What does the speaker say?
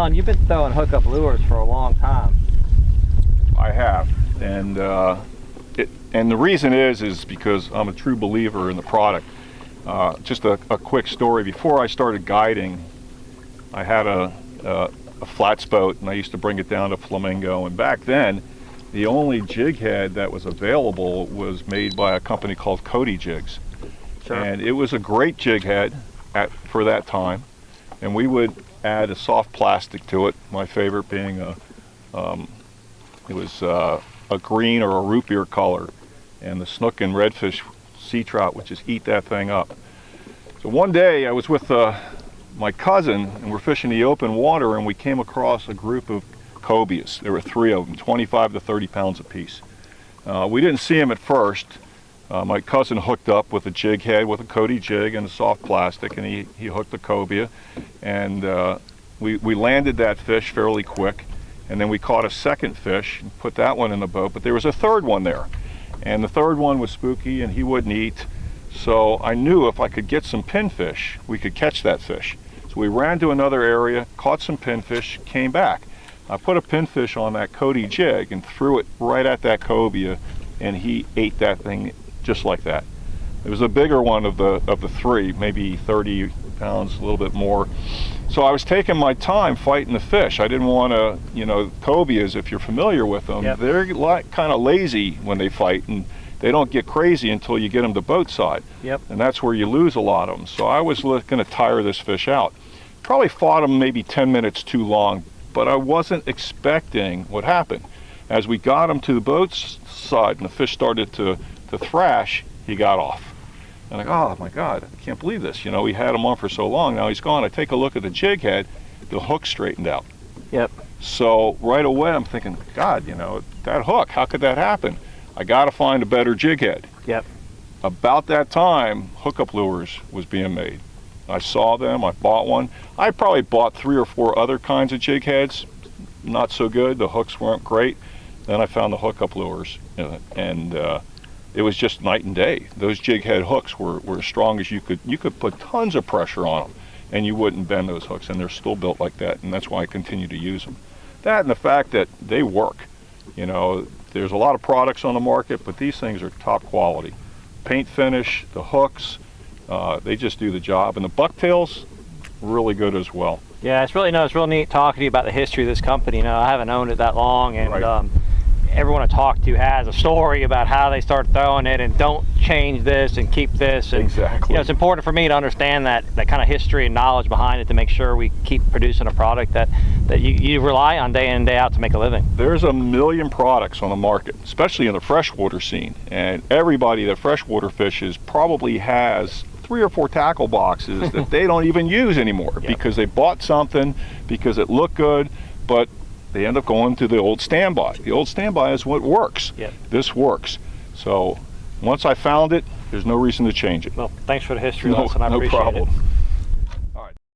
Ron, you've been throwing hookup lures for a long time. I have, and the reason is because I'm a true believer in the product. Just a quick story. Before I started guiding, I had a flats boat, and I used to bring it down to Flamingo. And back then, the only jig head that was available was made by a company called Cody Jigs. Sure. And it was a great jig head for that time. And we would add a soft plastic to it. My favorite being it was a green or a root beer color, and the snook and redfish sea trout would just eat that thing up. So one day I was with my cousin, and we're fishing the open water, and we came across a group of cobias. There were 3 of them, 25 to 30 pounds apiece. We didn't see them at first. My cousin hooked up with a jig head with a Cody jig and a soft plastic, and he hooked the cobia, and we landed that fish fairly quick, and then we caught a second fish and put that one in the boat, but there was a third one there, and the third one was spooky and he wouldn't eat, so I knew if I could get some pinfish, we could catch that fish. So we ran to another area, caught some pinfish, came back. I put a pinfish on that Cody jig and threw it right at that cobia, and he ate that thing just like that. It was a bigger one of the 3, maybe 30 pounds, a little bit more. So I was taking my time fighting the fish. I didn't want to, cobias, if you're familiar with them, Yep. They're kind of lazy when they fight, and they don't get crazy until you get them to boat side. Yep. And that's where you lose a lot of them. So I was going to tire this fish out. Probably fought him maybe 10 minutes too long, but I wasn't expecting what happened. As we got him to the boat side and the fish started to thrash, he got off. And oh my God, I can't believe this. We had him on for so long, now he's gone. I take a look at the jig head, the hook straightened out. Yep. So right away I'm thinking, God, that hook, how could that happen? I gotta find a better jig head. Yep. About that time, hookup lures was being made. I saw them, I bought one. I probably bought 3 or 4 other kinds of jig heads, not so good, the hooks weren't great. Then I found the hookup lures, and it was just night and day. Those jig head hooks were as strong as you could put tons of pressure on them, and you wouldn't bend those hooks, and they're still built like that, and that's why I continue to use them. That and the fact that they work. There's a lot of products on the market, but these things are top quality. Paint finish, the hooks, they just do the job, and the bucktails, really good as well. Yeah, it's real neat talking to you about the history of this company. I haven't owned it that long, and Right. Everyone I talk to has a story about how they started throwing it and don't change this and keep this. And, Exactly. It's important for me to understand that kind of history and knowledge behind it to make sure we keep producing a product that you rely on day in and day out to make a living. There's a million products on the market, especially in the freshwater scene, and everybody that freshwater fishes probably has 3 or 4 tackle boxes that they don't even use anymore. Yep. Because they bought something, because it looked good, but they end up going to the old standby. The old standby is what works. Yep. This works. So once I found it, there's no reason to change it. Well, thanks for the history No, lesson. I no appreciate problem. it.